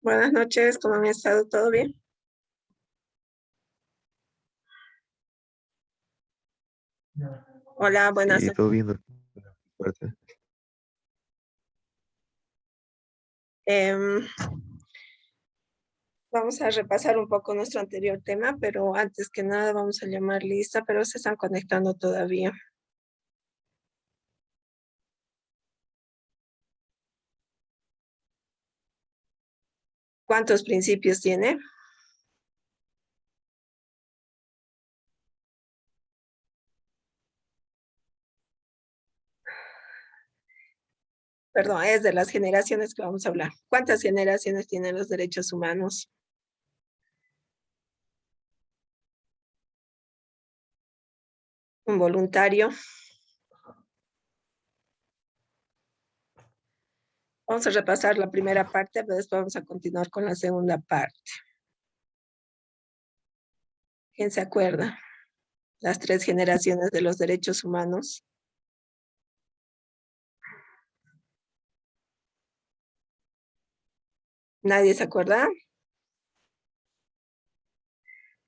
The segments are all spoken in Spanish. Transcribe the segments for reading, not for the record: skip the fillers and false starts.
Buenas noches, ¿cómo han estado? ¿Todo bien? Hola, buenas Sí, noches. todo bien, doctor. Em, Vamos a repasar un poco nuestro anterior tema, pero antes que nada vamos a llamar lista, pero se están conectando todavía. ¿Cuántos principios tiene? Perdón, es de las generaciones que vamos a hablar. ¿Cuántas generaciones tienen los derechos humanos? Un voluntario. Vamos a repasar la primera parte, pero después vamos a continuar con la segunda parte. ¿Quién se acuerda? Las tres generaciones de los derechos humanos. ¿Nadie se acuerda?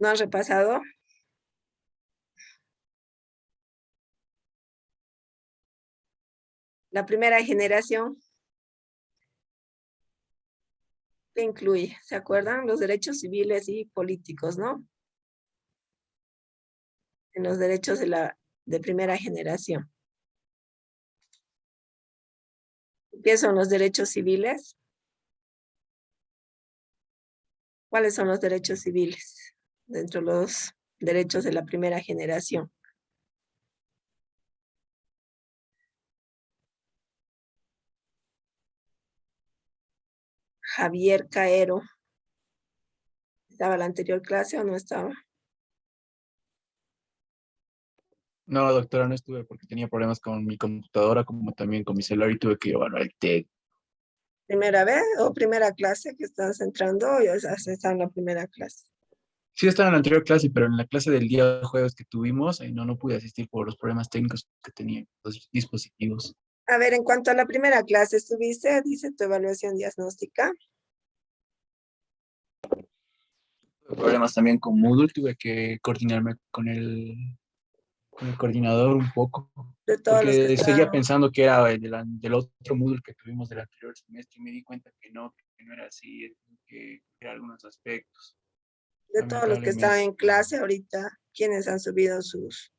¿No han repasado? La primera generación, ¿qué incluye? ¿Se acuerdan? Los derechos civiles y políticos, ¿no? En los derechos de primera generación. ¿Qué son los derechos civiles? ¿Cuáles son los derechos civiles dentro de los derechos de la primera generación? Javier Caero. ¿Estaba en la anterior clase o no estaba? No, doctora, no estuve porque tenía problemas con mi computadora, como también con mi celular y tuve que llevarlo al TEC. ¿Primera vez o primera clase que estás entrando o ya está en la primera clase? Sí estaba en la anterior clase, pero en la clase del día jueves que tuvimos, no pude asistir por los problemas técnicos que tenía los dispositivos. A ver, en cuanto a la primera clase, ¿estuviste? Dice tu evaluación diagnóstica. Tuve problemas también con Moodle, tuve que coordinarme con el coordinador un poco, De todos los que porque seguía están, pensando que era del otro Moodle que tuvimos del anterior semestre y me di cuenta que no era así, que era algunos aspectos, de todos los que están lamentablemente. en clase ahorita, ¿quiénes han subido sus?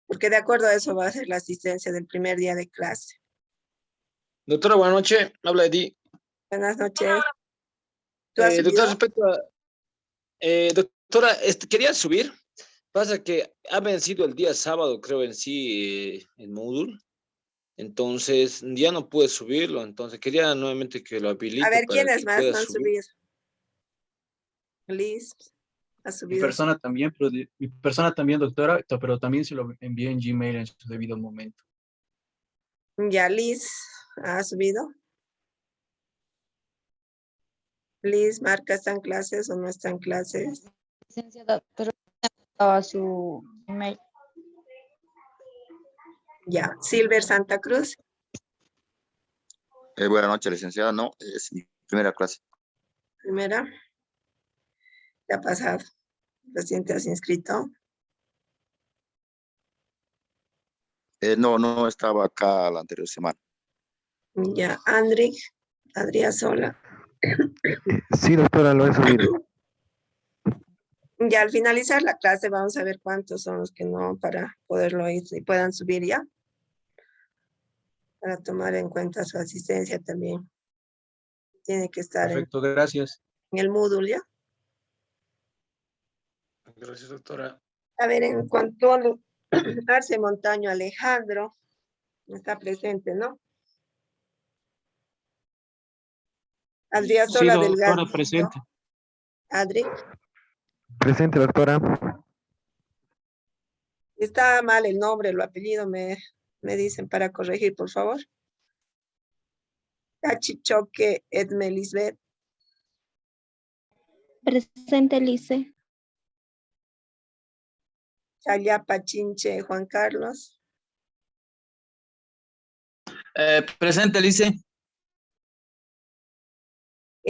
Porque de acuerdo a eso va a ser la asistencia del primer día de clase. Doctora, buenas noches. Habla de ti. Buenas noches. ¿Tú has Doctora, subido? respecto a... doctora, quería subir. Pasa que ha vencido el día sábado, creo en sí, el módulo. Entonces, ya no pude subirlo. Entonces, quería nuevamente que lo A habilite ver, para ¿quiénes que más pueda no han subir. subido? Liz ha Mi subido. persona también, mi persona también, doctora, pero también se lo envié en Gmail en su debido momento. Ya, Liz ha subido. Liz, Marca, ¿está en clases o no está en clases? Licenciada, pero a su email. Ya, Silver Santa Cruz. Buenas noches, licenciada. No, es mi primera clase. Primera, ¿qué ha pasado? Recién te has inscrito. No estaba acá la anterior semana. Ya, Adrián Sola. Sí, doctora, lo he subido. Ya al finalizar la clase vamos a ver cuántos son los que no para poderlo ir y puedan subir ya, para tomar en cuenta su asistencia también. Tiene que estar Perfecto, gracias. en el Moodle ya. Gracias, doctora. A ver, en cuanto a Arce Montaño Alejandro, está presente, ¿no? Adrián Sí, Sola doctora, Delgadillo. presente. Adri, Presente, doctora. está mal el nombre, el apellido, me dicen para corregir, por favor. Cachichoque Edmelisbeth. Presente, Lice. Chayapa Chinche Juan Carlos. Presente, Lice.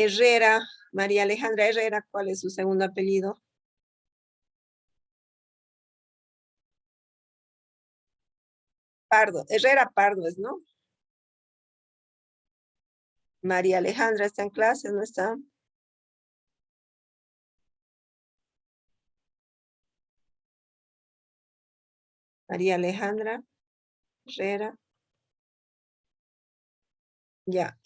Herrera, María Alejandra Herrera, ¿cuál es su segundo apellido? Pardo, Herrera Pardo es, ¿no? María Alejandra está en clase, ¿no está? María Alejandra Herrera. Ya.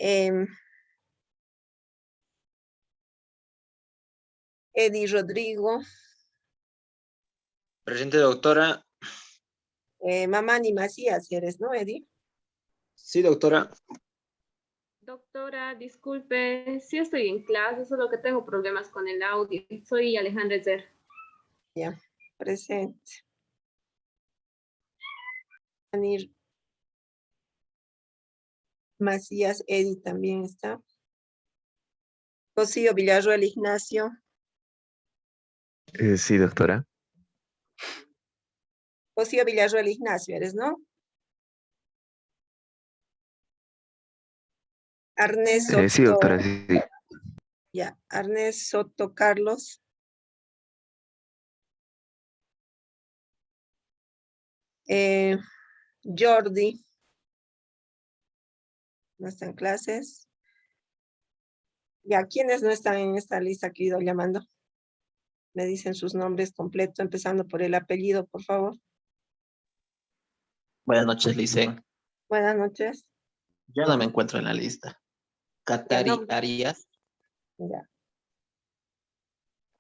Eddie Rodrigo. Presente, doctora. Mamani Macías eres, ¿no, Eddie? Sí, doctora. Doctora, disculpe, sí estoy en clase, solo que tengo problemas con el audio. Soy Alejandra Zer. Ya, presente. Ani Macías, Eddie también está. Rocío Villarroel Ignacio. Sí, doctora. Rocío Villarroel Ignacio eres, ¿no? Arnés Soto. Sí, doctora, sí. Ya, Arnés Soto Carlos. Jordi. No está en clases. Ya, ¿quiénes no están en esta lista que he ido llamando? Me dicen sus nombres completos, empezando por el apellido, por favor. Buenas noches, Licen. Buenas noches. Yo no me encuentro en la lista. Katari nombre. Arias, Ya.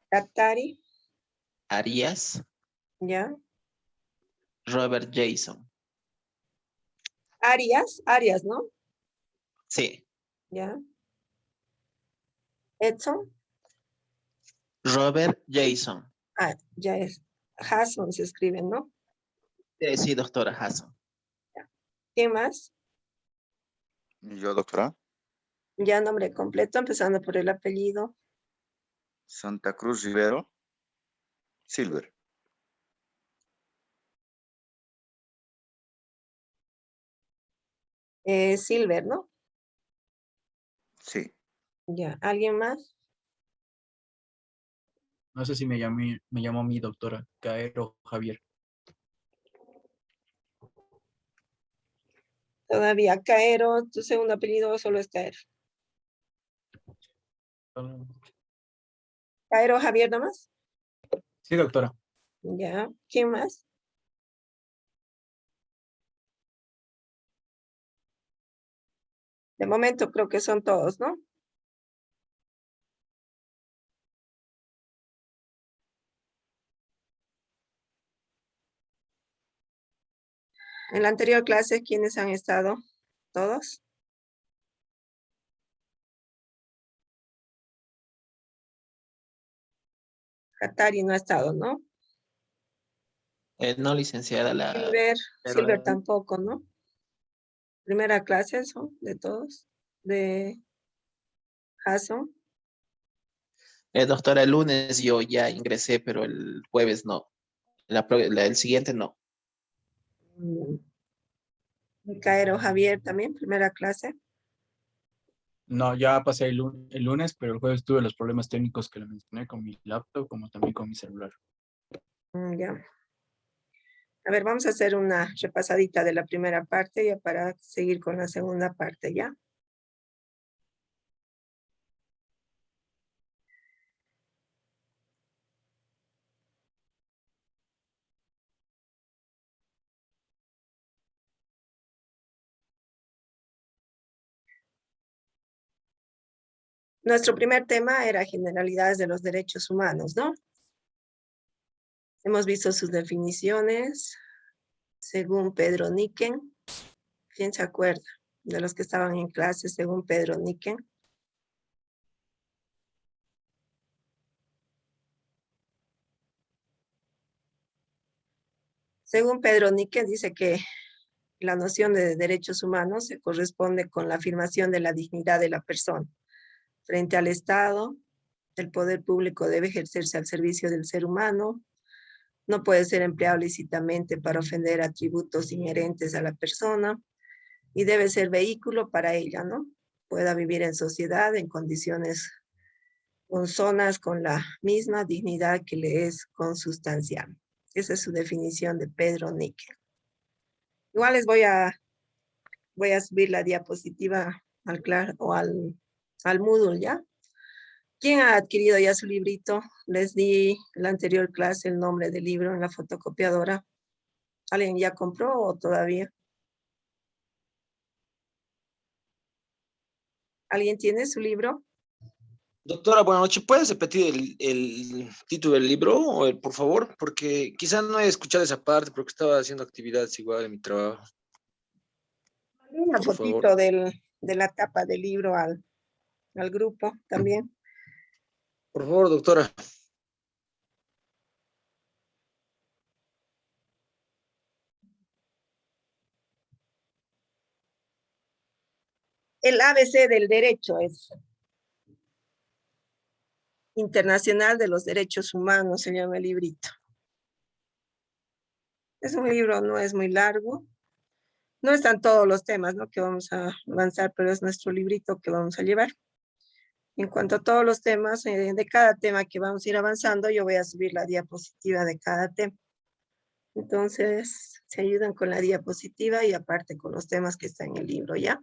Katari, Arias, ya. Robert Jason. Arias, ¿no? Sí, Ya. Edson, Robert Jason. ya es. Hasson se escribe, ¿no? Sí, doctora Hasson. ¿Quién más? Yo, doctora. Ya nombre completo, empezando por el apellido. Santa Cruz Rivero. Silver. Silver, ¿no? Sí. Ya. ¿Alguien más? No sé si me llamó mi doctora, Caero Javier. Todavía. Caero, tu segundo apellido solo es Caero. Caero Javier nomás. Sí, doctora. Ya. ¿Quién más? De momento creo que son todos, ¿no? En la anterior clase, ¿quiénes han estado? ¿Todos? Katari no ha estado, ¿no? No, licenciada, Silver tampoco, ¿no? Primera clase, eso, de todos. De Hasson. doctora, el lunes yo ya ingresé, pero el jueves no. El siguiente no. Caero Javier también, primera clase. No, ya pasé el lunes, pero el jueves tuve los problemas técnicos que le mencioné con mi laptop, como también con mi celular. Ya. A ver, vamos a hacer una repasadita de la primera parte ya para seguir con la segunda parte, ¿ya? Nuestro primer tema era generalidades de los derechos humanos, ¿no? Hemos visto sus definiciones según Pedro Niken. ¿Quién se acuerda de los que estaban en clase según Pedro Niken? Según Pedro Niken dice que la noción de derechos humanos se corresponde con la afirmación de la dignidad de la persona. Frente al Estado, el poder público debe ejercerse al servicio del ser humano, no puede ser empleado lícitamente para ofender atributos inherentes a la persona y debe ser vehículo para ella, ¿no? pueda vivir en sociedad en condiciones consonas con la misma dignidad que le es consustancial. Esa es su definición de Pedro Níquel. Igual les voy a subir la diapositiva al Moodle, ¿ya? ¿Quién ha adquirido ya su librito? Les di en la anterior clase el nombre del libro en la fotocopiadora. ¿Alguien ya compró o todavía? ¿Alguien tiene su libro? Doctora, buenas noches. ¿Puedes repetir el título del libro, por favor? Porque quizás no he escuchado esa parte porque estaba haciendo actividades igual en mi trabajo. Una Por favor. fotito de la tapa del libro al grupo también. Por favor, doctora. El ABC del derecho es Internacional de los Derechos Humanos, se llama el librito. Es un libro, no es muy largo. No están todos los temas, ¿no?, que vamos a avanzar, pero es nuestro librito que vamos a llevar. En cuanto a todos los temas, de cada tema que vamos a ir avanzando, yo voy a subir la diapositiva de cada tema. Entonces, se ayudan con la diapositiva y aparte con los temas que están en el libro, ¿ya?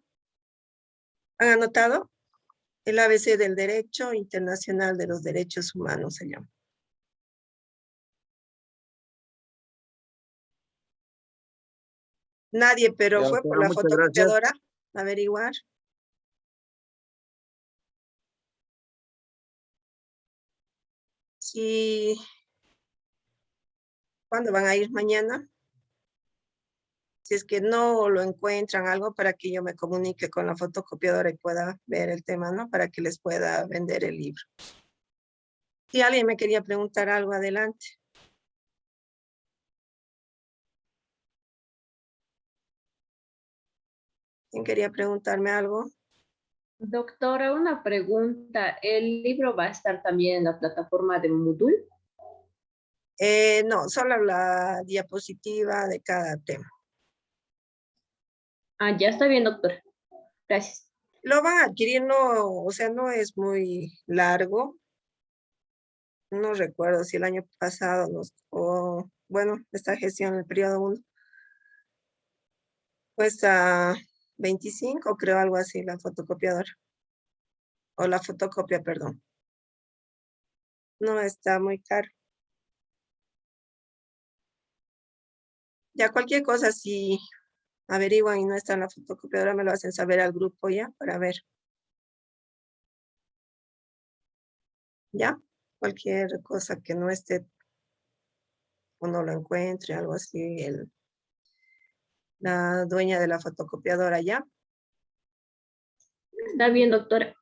¿Han anotado? El ABC del Derecho Internacional de los Derechos Humanos se llama. Nadie, pero Ya, fue por doctora, la muchas gracias. fotocopiadora a averiguar. Sí. ¿Cuándo van a ir? ¿Mañana? Si es que no lo encuentran algo para que yo me comunique con la fotocopiadora y pueda ver el tema, ¿no? Para que les pueda vender el libro. Si alguien me quería preguntar algo, adelante. ¿Quién quería preguntarme algo? Doctora, una pregunta. ¿El libro va a estar también en la plataforma de Moodle? No, solo la diapositiva de cada tema. Ah, ya está bien, doctora. Gracias. Lo van a adquirir, no, o sea, no es muy largo. No recuerdo si el año pasado bueno, esta gestión, el periodo 1, cuesta 25, creo, algo así, la fotocopiadora. O la fotocopia, perdón. No está muy caro. Ya cualquier cosa, si averiguan y no está en la fotocopiadora, me lo hacen saber al grupo ya, para ver. ¿Ya? Cualquier cosa que no esté o no lo encuentre, algo así, la dueña de la fotocopiadora, ¿ya? Está bien, doctora.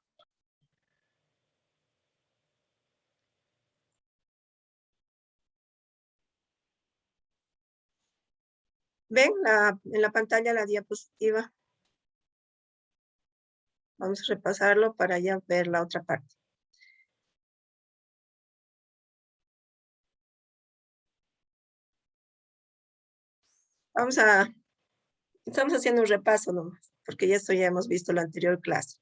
¿Ven en la pantalla la diapositiva? Vamos a repasarlo para ya ver la otra parte. Estamos haciendo un repaso nomás, porque esto ya hemos visto la anterior clase.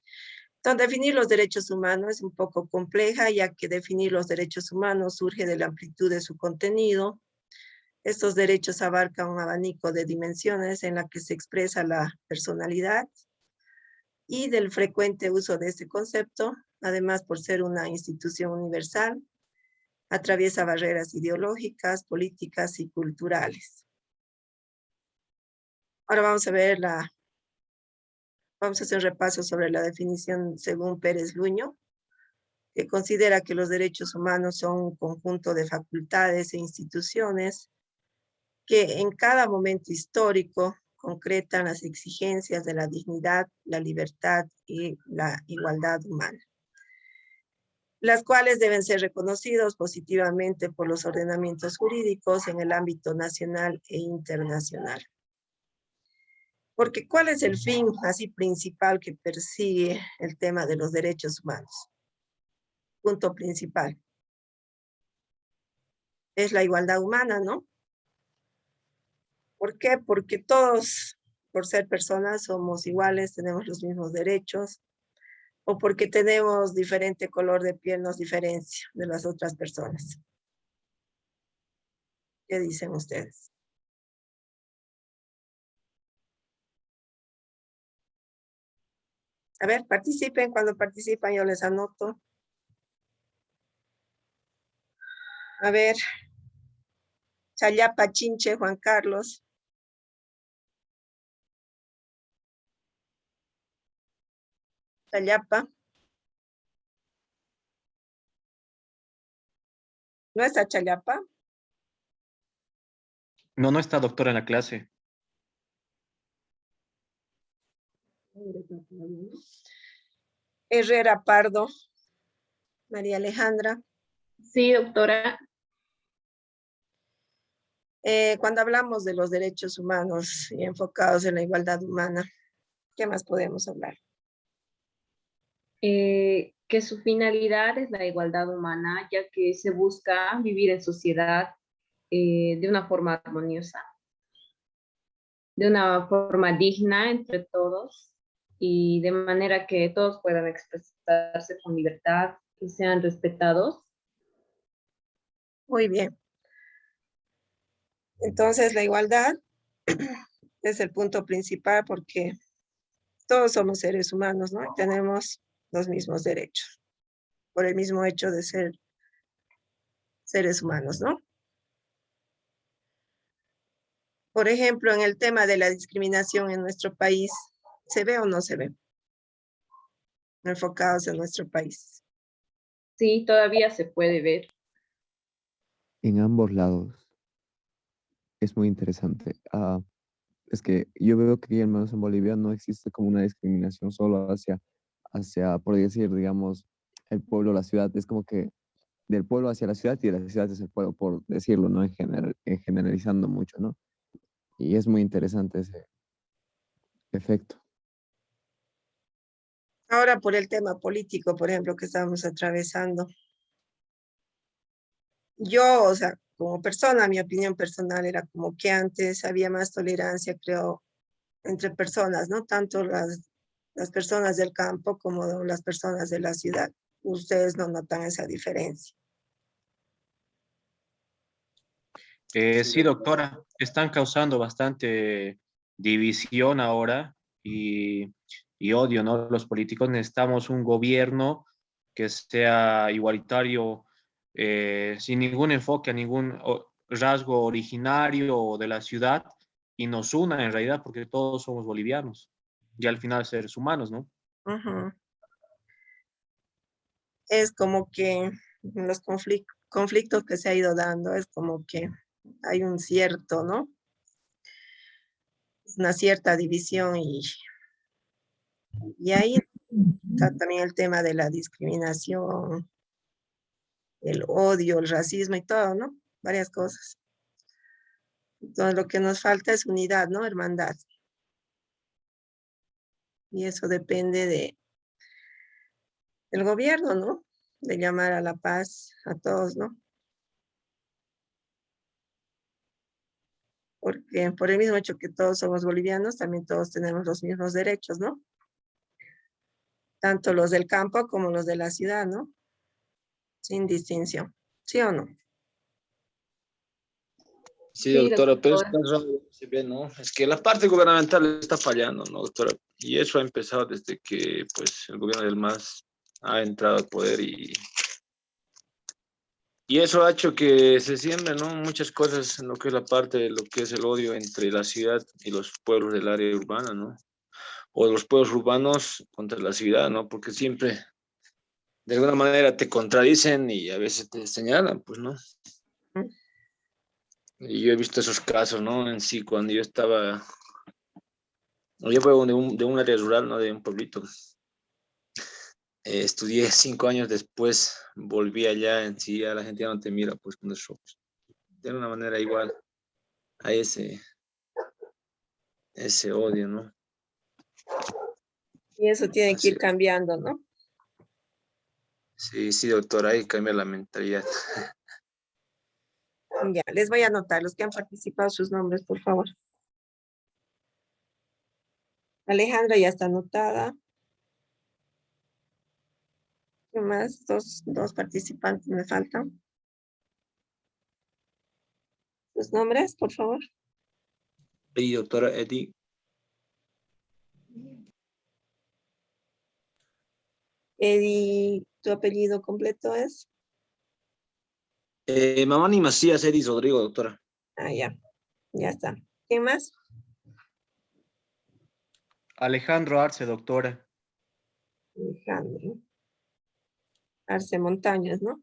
Entonces, definir los derechos humanos es un poco compleja, ya que definir los derechos humanos surge de la amplitud de su contenido. Estos derechos abarcan un abanico de dimensiones en la que se expresa la personalidad y del frecuente uso de este concepto, además por ser una institución universal, atraviesa barreras ideológicas, políticas y culturales. Ahora vamos a hacer un repaso sobre la definición según Pérez Luño, que considera que los derechos humanos son un conjunto de facultades e instituciones que en cada momento histórico concretan las exigencias de la dignidad, la libertad y la igualdad humana, las cuales deben ser reconocidos positivamente por los ordenamientos jurídicos en el ámbito nacional e internacional. Porque ¿cuál es el fin así principal que persigue el tema de los derechos humanos? Punto principal. Es la igualdad humana, ¿no? ¿Por qué? Porque todos, por ser personas, somos iguales, tenemos los mismos derechos, o porque tenemos diferente color de piel nos diferencia de las otras personas. ¿Qué dicen ustedes? A ver, participen. Cuando participan yo les anoto. A ver, Chayapa Chinche, Juan Carlos. Chayapa. ¿No está Chayapa? No, no está doctora en la clase. Herrera Pardo. María Alejandra. Sí, doctora. Cuando hablamos de los derechos humanos y enfocados en la igualdad humana, ¿qué más podemos hablar? Que su finalidad es la igualdad humana, ya que se busca vivir en sociedad de una forma armoniosa, de una forma digna entre todos y de manera que todos puedan expresarse con libertad y sean respetados. Muy bien. Entonces, la igualdad es el punto principal porque todos somos seres humanos, ¿no? Y tenemos los mismos derechos por el mismo hecho de ser seres humanos, ¿no? Por ejemplo, en el tema de la discriminación en nuestro país, ¿se ve o no se ve? Enfocados en nuestro país. Sí, todavía se puede ver. En ambos lados. Es muy interesante. Es que yo veo que al menos en Bolivia no existe como una discriminación solo hacia, por decir, digamos, el pueblo o la ciudad. Es como que del pueblo hacia la ciudad y de la ciudad hacia el pueblo, por decirlo, ¿no? En generalizando mucho, ¿no? Y es muy interesante ese efecto. Ahora por el tema político, por ejemplo, que estamos atravesando. Yo, o sea, como persona, mi opinión personal era como que antes había más tolerancia, creo, entre personas, ¿no? Tanto las personas del campo como las personas de la ciudad. Ustedes no notan esa diferencia. Sí, doctora, están causando bastante división ahora y odio, ¿no? Los políticos necesitamos un gobierno que sea igualitario, sin ningún enfoque a ningún rasgo originario de la ciudad y nos una en realidad porque todos somos bolivianos y al final seres humanos, ¿no? Ujú. Es como que los conflictos que se ha ido dando, es como que hay un cierto, ¿no? Una cierta división y ahí está también el tema de la discriminación, el odio, el racismo y todo, ¿no? Varias cosas. Entonces lo que nos falta es unidad, ¿no? Hermandad. Y eso depende del gobierno, ¿no? De llamar a la paz a todos, ¿no? Porque por el mismo hecho que todos somos bolivianos, también todos tenemos los mismos derechos, ¿no? Tanto los del campo como los de la ciudad, ¿no? Sin distinción. ¿Sí o no? Sí, Sí, doctora, pero es doctora. tan raro que se ve, ¿no? Es que la parte gubernamental está fallando, ¿no, doctora? Y eso ha empezado desde que, pues, el gobierno del MAS ha entrado al poder y eso ha hecho que se siembren, ¿no? Muchas cosas en lo que es la parte de lo que es el odio entre la ciudad y los pueblos del área urbana, ¿no? O los pueblos urbanos contra la ciudad, ¿no? Porque siempre, de alguna manera, te contradicen y a veces te señalan, pues, ¿no? Y yo he visto esos casos, ¿no? En sí, cuando yo estaba, yo fui de un área rural, ¿no? De un pueblito. Estudié 5 años después, volví allá, en sí, a la gente ya no te mira, pues, con esos ojos. De alguna manera igual, hay ese odio, ¿no? Y eso tiene que Así ir cambiando, ¿no? sí, sí, doctora, hay que cambiar la mentalidad. Ya, les voy a anotar los que han participado sus nombres, por favor. Alejandra ya está anotada. ¿Qué más? Dos participantes me faltan. ¿Los nombres, por favor? Y doctora Eddie. Eddie, ¿tu apellido completo es? Mamani Macías Edis Rodrigo, doctora. Ah, ya está. ¿Quién más? Alejandro Arce, doctora. Alejandro. Arce Montañas, ¿no?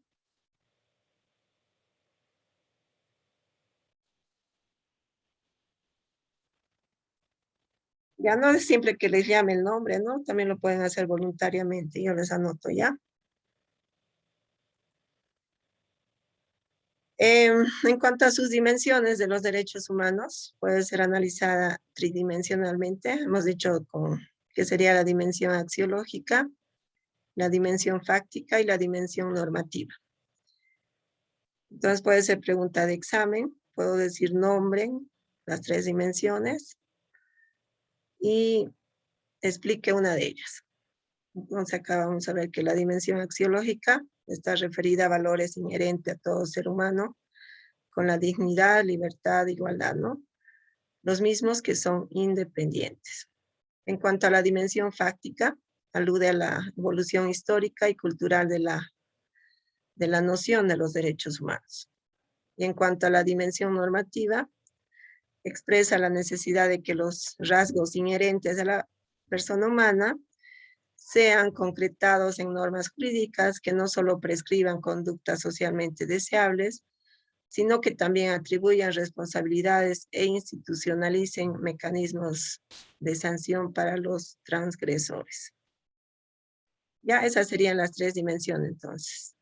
Ya no es simple que les llame el nombre, ¿no? También lo pueden hacer voluntariamente. Yo les anoto ya. En cuanto a sus dimensiones de los derechos humanos, puede ser analizada tridimensionalmente. Hemos dicho que sería la dimensión axiológica, la dimensión fáctica y la dimensión normativa. Entonces puede ser pregunta de examen. Puedo decir nombren las tres dimensiones y explique una de ellas. Entonces acá vamos a ver que la dimensión axiológica está referida a valores inherentes a todo ser humano, con la dignidad, libertad, igualdad, ¿no? Los mismos que son independientes. En cuanto a la dimensión fáctica, alude a la evolución histórica y cultural de la noción de los derechos humanos. Y en cuanto a la dimensión normativa, expresa la necesidad de que los rasgos inherentes de la persona humana sean concretados en normas jurídicas que no solo prescriban conductas socialmente deseables, sino que también atribuyan responsabilidades e institucionalicen mecanismos de sanción para los transgresores. Ya esas serían las tres dimensiones entonces,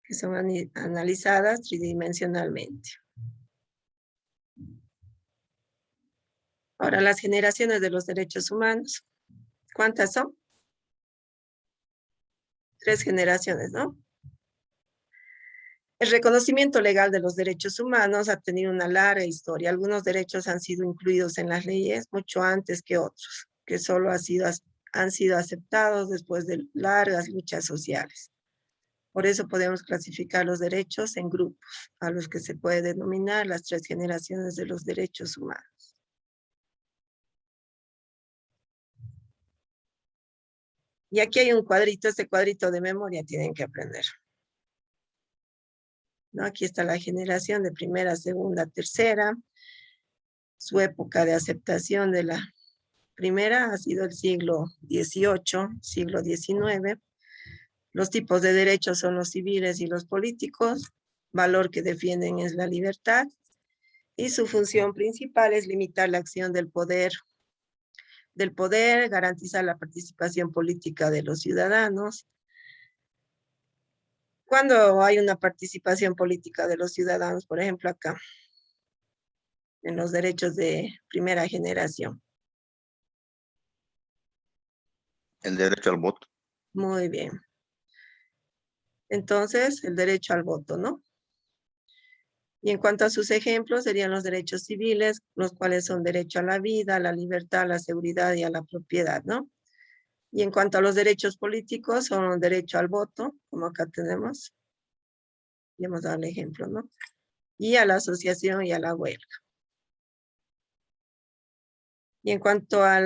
que son analizadas tridimensionalmente. Ahora, las generaciones de los derechos humanos, ¿cuántas son? 3 generaciones, ¿no? El reconocimiento legal de los derechos humanos ha tenido una larga historia. Algunos derechos han sido incluidos en las leyes mucho antes que otros, que solo han sido aceptados después de largas luchas sociales. Por eso podemos clasificar los derechos en grupos, a los que se puede denominar las 3 generaciones de los derechos humanos. Y aquí hay un cuadrito, este cuadrito de memoria tienen que aprender. ¿No? Aquí está la generación de primera, segunda, tercera. Su época de aceptación de la primera ha sido el siglo XVIII, siglo XIX. Los tipos de derechos son los civiles y los políticos. Valor que defienden es la libertad. Y su función principal es limitar la acción del poder, garantizar la participación política de los ciudadanos. Cuando hay una participación política de los ciudadanos, por ejemplo acá, en los derechos de primera generación. El derecho al voto. Muy bien. Entonces, el derecho al voto, ¿no? Y en cuanto a sus ejemplos, serían los derechos civiles, los cuales son derecho a la vida, a la libertad, a la seguridad y a la propiedad, ¿no? Y en cuanto a los derechos políticos, son derecho al voto, como acá tenemos. Y hemos dado el ejemplo, ¿no? Y a la asociación y a la huelga. Y en cuanto a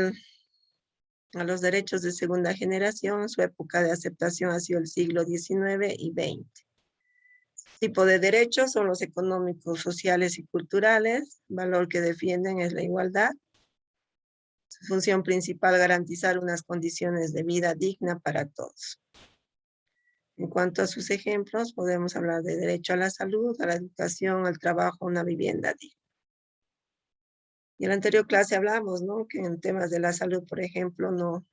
los derechos de segunda generación, su época de aceptación ha sido el siglo XIX y XX. Tipo de derechos son los económicos, sociales y culturales. Valor que defienden es la igualdad. Su función principal, garantizar unas condiciones de vida digna para todos. En cuanto a sus ejemplos, podemos hablar de derecho a la salud, a la educación, al trabajo, a una vivienda digna. Y en la anterior clase hablamos, ¿no? Que en temas de la salud, por ejemplo, no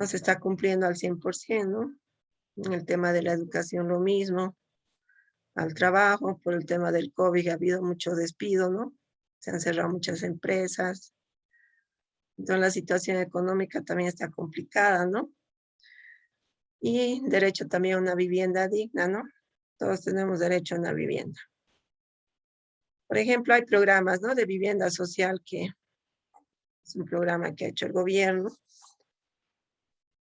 se está cumpliendo al 100%, ¿no? En el tema de la educación lo mismo. Al trabajo, por el tema del COVID ha habido mucho despido, ¿no? Se han cerrado muchas empresas. Entonces la situación económica también está complicada, ¿no? Y derecho también a una vivienda digna, ¿no? Todos tenemos derecho a una vivienda. Por ejemplo, hay programas, ¿no? De vivienda social que es un programa que ha hecho el gobierno.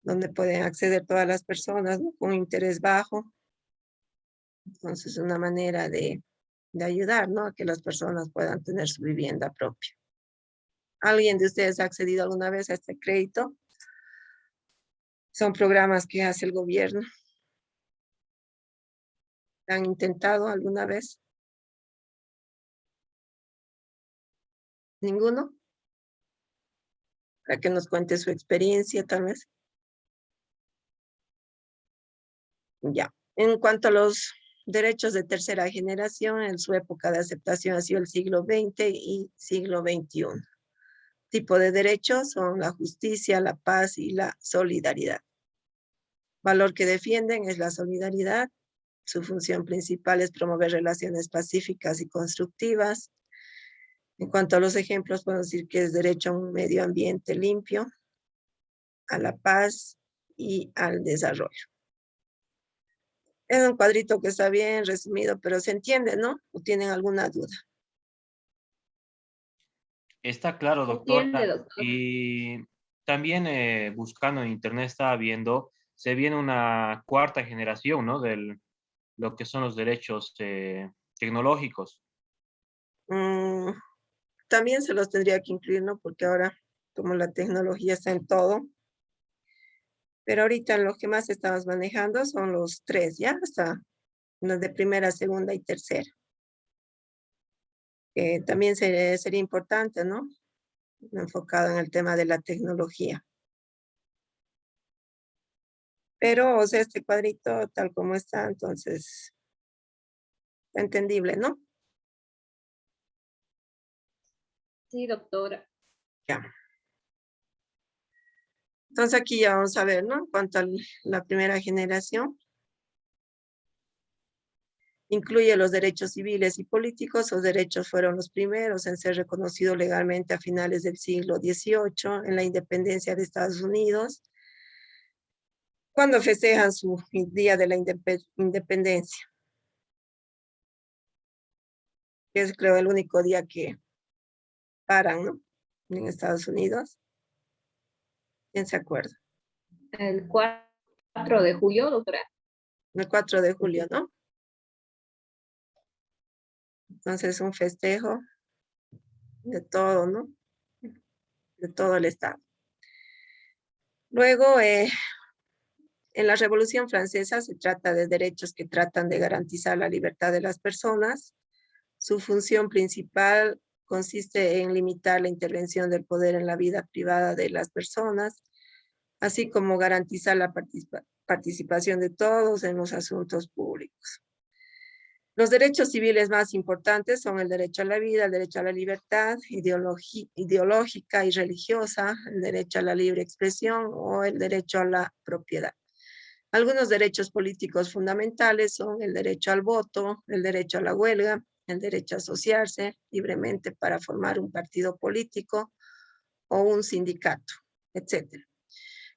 donde pueden acceder todas las personas, ¿no? Con interés bajo. Entonces, una manera de ayudar, ¿no? A que las personas puedan tener su vivienda propia. ¿Alguien de ustedes ha accedido alguna vez a este crédito? Son programas que hace el gobierno. ¿Han intentado alguna vez? ¿Ninguno? Para que nos cuente su experiencia, tal vez. Ya. En cuanto a los derechos de tercera generación, en su época de aceptación ha sido el siglo XX y siglo XXI. Tipo de derechos son la justicia, la paz y la solidaridad. Valor que defienden es la solidaridad. Su función principal es promover relaciones pacíficas y constructivas. En cuanto a los ejemplos, podemos decir que es derecho a un medio ambiente limpio, a la paz y al desarrollo. Es un cuadrito que está bien resumido, pero se entiende, ¿no? ¿O tienen alguna duda? Está claro, Entiende, doctora. doctor. Y también buscando en internet estaba viendo, se viene una cuarta generación, ¿no? De lo que son los derechos tecnológicos. Mm, también se los tendría que incluir, ¿no? Porque ahora, como la tecnología está en todo, pero ahorita lo que más estamos manejando son los tres, ¿ya? Hasta los de primera, segunda y tercera. También sería importante, ¿no? Enfocado en el tema de la tecnología. Pero, o sea, este cuadrito tal como está, entonces, entendible, ¿no? Sí, doctora. Ya. Entonces aquí ya vamos a ver, ¿no? En cuanto a la primera generación, incluye los derechos civiles y políticos. Los derechos fueron los primeros en ser reconocidos legalmente a finales del siglo XVIII en la independencia de Estados Unidos, cuando festejan su Día de la Independencia. Es, creo, el único día que paran, ¿no? En Estados Unidos. ¿Quién se acuerda? El 4 de julio, doctora. El 4 de julio, ¿no? Entonces, un festejo de todo, ¿no? De todo el Estado. Luego, en la Revolución Francesa se trata de derechos que tratan de garantizar la libertad de las personas. Su función principal consiste en limitar la intervención del poder en la vida privada de las personas, así como garantizar la participación de todos en los asuntos públicos. Los derechos civiles más importantes son el derecho a la vida, el derecho a la libertad ideológica y religiosa, el derecho a la libre expresión o el derecho a la propiedad. Algunos derechos políticos fundamentales son el derecho al voto, el derecho a la huelga, el derecho a asociarse libremente para formar un partido político o un sindicato, etc.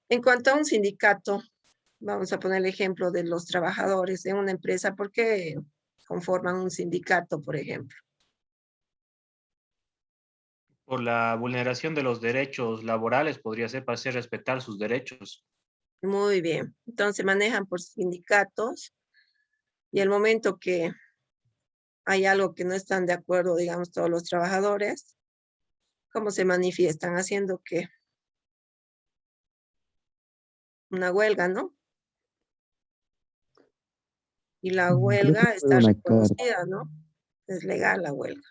En cuanto a un sindicato, vamos a poner el ejemplo de los trabajadores de una empresa, ¿por qué conforman un sindicato, por ejemplo? Por la vulneración de los derechos laborales, podría ser para hacer respetar sus derechos. Muy bien. Entonces manejan por sindicatos y el momento que hay algo que no están de acuerdo, digamos, todos los trabajadores, ¿cómo se manifiestan? Haciendo que una huelga, ¿no? Y la Creo que huelga fue está una carta. reconocida, ¿no? Es legal la huelga.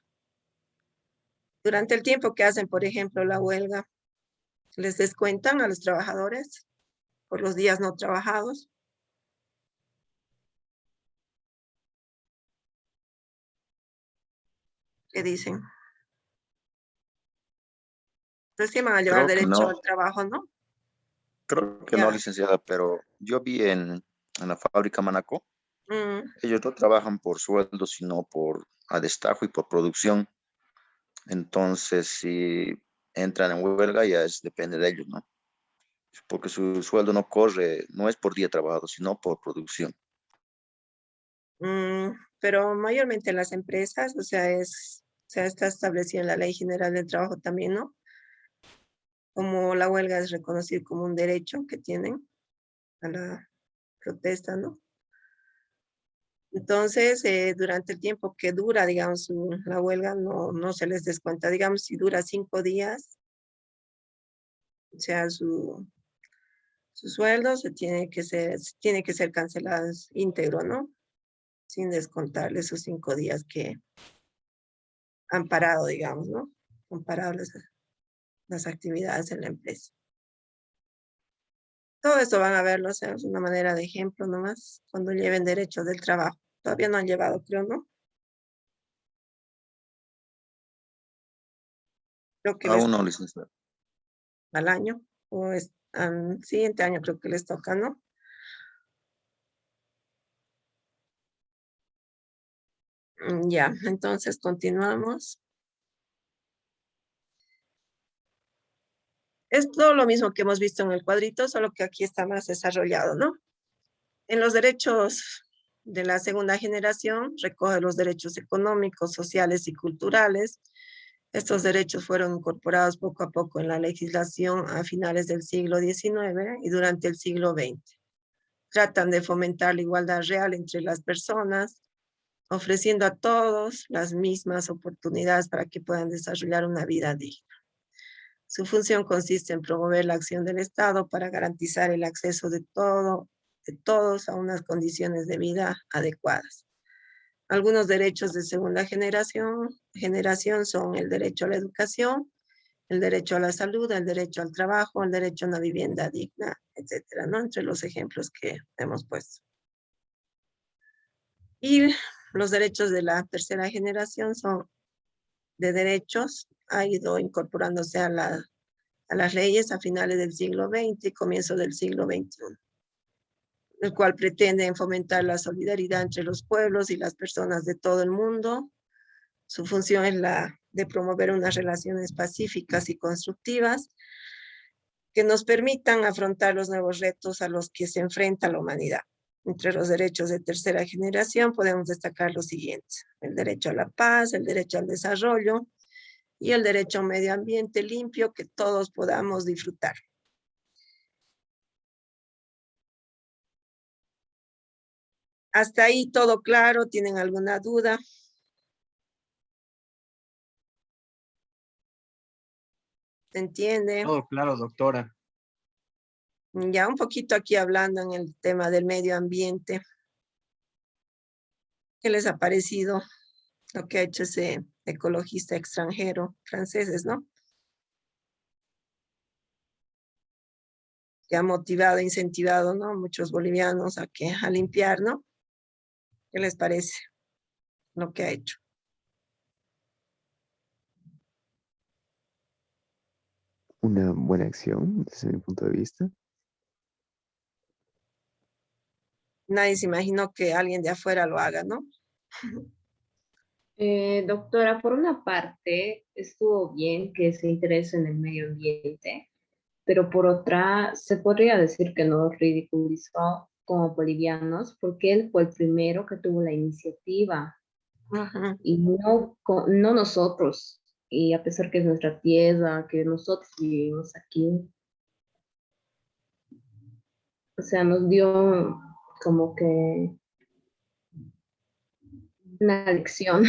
Durante el tiempo que hacen, por ejemplo, la huelga, les descuentan a los trabajadores por los días no trabajados. ¿Qué dicen? Recién van a llevar Creo que derecho no, al trabajo, ¿no? creo que no, Ya. licenciada, pero yo vi en la fábrica Manaco, Mm, ellos no trabajan por sueldo, sino por a destajo y por producción. Entonces, si entran en huelga, depende de ellos, ¿no? Porque su sueldo no corre, no es por día trabajado, sino por producción. pero mayormente en las empresas, o sea, está establecido en la Ley General del Trabajo también, ¿no? como la huelga es reconocida como un derecho que tienen a la protesta, ¿no? Entonces, durante el tiempo que dura, digamos, la huelga, no se les descuenta. Digamos, si dura 5 días, o sea, su sueldo tiene que ser cancelado íntegro, ¿no? Sin descontarle esos 5 días que han parado, digamos, ¿no? Han parado las actividades en la empresa. Todo esto van a verlo, o sea, es una manera de ejemplo nomás, cuando lleven derechos del trabajo. Todavía no han llevado, creo, ¿no? Creo que les Aún no, licenciado. al año, o al siguiente año creo que les toca, ¿no? Ya, entonces continuamos. Es todo lo mismo que hemos visto en el cuadrito, solo que aquí está más desarrollado, ¿no? En los derechos de la segunda generación, recoge los derechos económicos, sociales y culturales. Estos derechos fueron incorporados poco a poco en la legislación a finales del siglo XIX y durante el siglo XX. Tratan de fomentar la igualdad real entre las personas, ofreciendo a todos las mismas oportunidades para que puedan desarrollar una vida digna. Su función consiste en promover la acción del Estado para garantizar el acceso de todos a unas condiciones de vida adecuadas. Algunos derechos de segunda generación son el derecho a la educación, el derecho a la salud, el derecho al trabajo, el derecho a una vivienda digna, etcétera, ¿no? Entre los ejemplos que hemos puesto. Y los derechos de la tercera generación son de derechos, ha ido incorporándose a las leyes a finales del siglo XX y comienzo del siglo XXI, el cual pretende fomentar la solidaridad entre los pueblos y las personas de todo el mundo. Su función es la de promover unas relaciones pacíficas y constructivas que nos permitan afrontar los nuevos retos a los que se enfrenta la humanidad. Entre los derechos de tercera generación podemos destacar los siguientes: el derecho a la paz, el derecho al desarrollo y el derecho a un medio ambiente limpio que todos podamos disfrutar. Hasta ahí todo claro, ¿tienen alguna duda? ¿Se entiende? Todo claro, doctora. Ya un poquito aquí hablando en el tema del medio ambiente. ¿Qué les ha parecido lo que ha hecho ese ecologista extranjero, franceses, ¿no? Que ha motivado, incentivado, ¿no? Muchos bolivianos a limpiar, ¿no? ¿Qué les parece lo que ha hecho? Una buena acción desde mi punto de vista. Nadie se imaginó que alguien de afuera lo haga, ¿no? Doctora, por una parte, estuvo bien que se interese en el medio ambiente, pero por otra, se podría decir que nos ridiculizó como bolivianos porque él fue el primero que tuvo la iniciativa Ajá. y no nosotros. Y a pesar que es nuestra tierra, que nosotros vivimos aquí, o sea, nos dio como que una lección.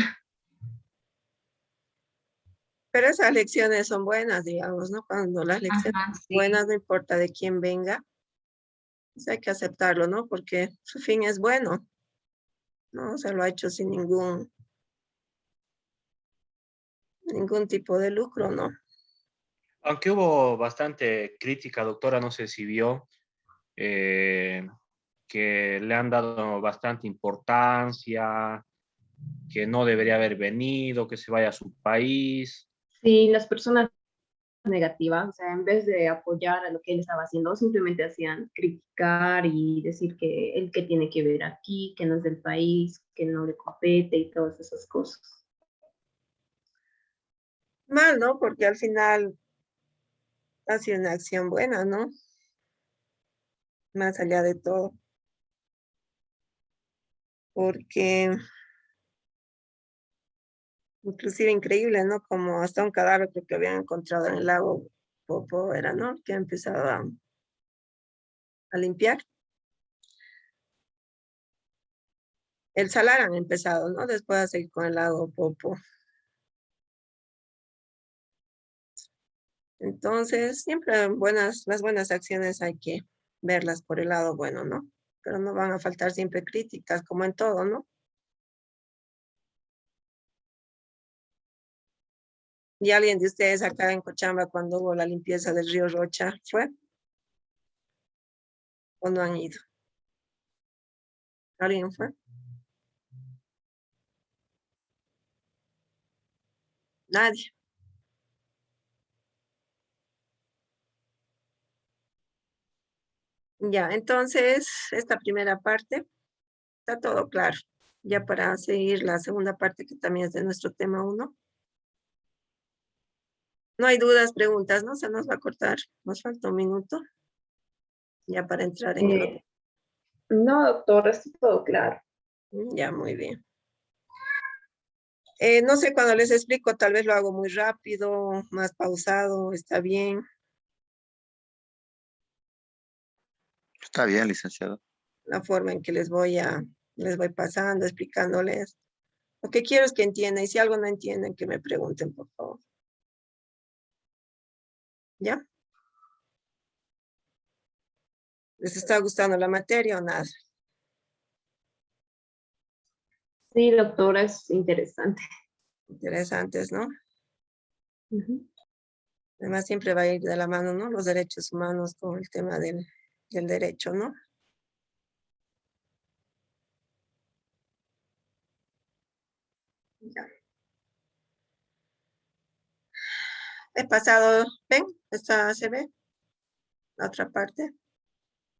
Pero esas lecciones son buenas, digamos, ¿no? Cuando las lecciones Ajá, son sí. buenas, no importa de quién venga, pues hay que aceptarlo, ¿no? Porque su fin es bueno, ¿no? Se lo ha hecho sin ningún tipo de lucro, ¿no? Aunque hubo bastante crítica, doctora, no sé si vio, eh, que le han dado bastante importancia, que no debería haber venido, que se vaya a su país. Sí, las personas negativas, o sea, en vez de apoyar a lo que él estaba haciendo, simplemente hacían criticar y decir que él que tiene que ver aquí, que no es del país, que no le compete y todas esas cosas. Mal, ¿no? Porque al final ha sido una acción buena, ¿no? Más allá de todo. Porque inclusive increíble, ¿no? Como hasta un cadáver creo que habían encontrado en el lago Popo era, ¿no? Que empezaba a limpiar. El salar han empezado, ¿no? Después a seguir con el lado Popo. Entonces, siempre las buenas acciones hay que verlas por el lado bueno, ¿no? Pero no van a faltar siempre críticas, como en todo, ¿no? ¿Y alguien de ustedes acá en Cochabamba cuando hubo la limpieza del río Rocha fue? ¿O no han ido? ¿Alguien fue? Nadie. Ya, entonces, esta primera parte está todo claro. Ya para seguir la segunda parte que también es de nuestro tema 1. No hay dudas, preguntas, ¿no? Se nos va a cortar. Nos falta un minuto. Ya para entrar en el otro. No, doctor, está todo claro. Ya, muy bien. No sé, cuando les explico, tal vez lo hago muy rápido, más pausado, está bien. Está bien, licenciado. La forma en que les voy pasando, explicándoles. Lo que quiero es que entiendan, y si algo no entienden, que me pregunten, por favor. ¿Ya? ¿Les está gustando la materia o nada? Sí, doctora, es interesante. Interesantes, ¿no? Ujú. Además, siempre va a ir de la mano, ¿no? Los derechos humanos con el tema del derecho, ¿no? Ya. He pasado, ¿ven? Esta se ve, la otra parte.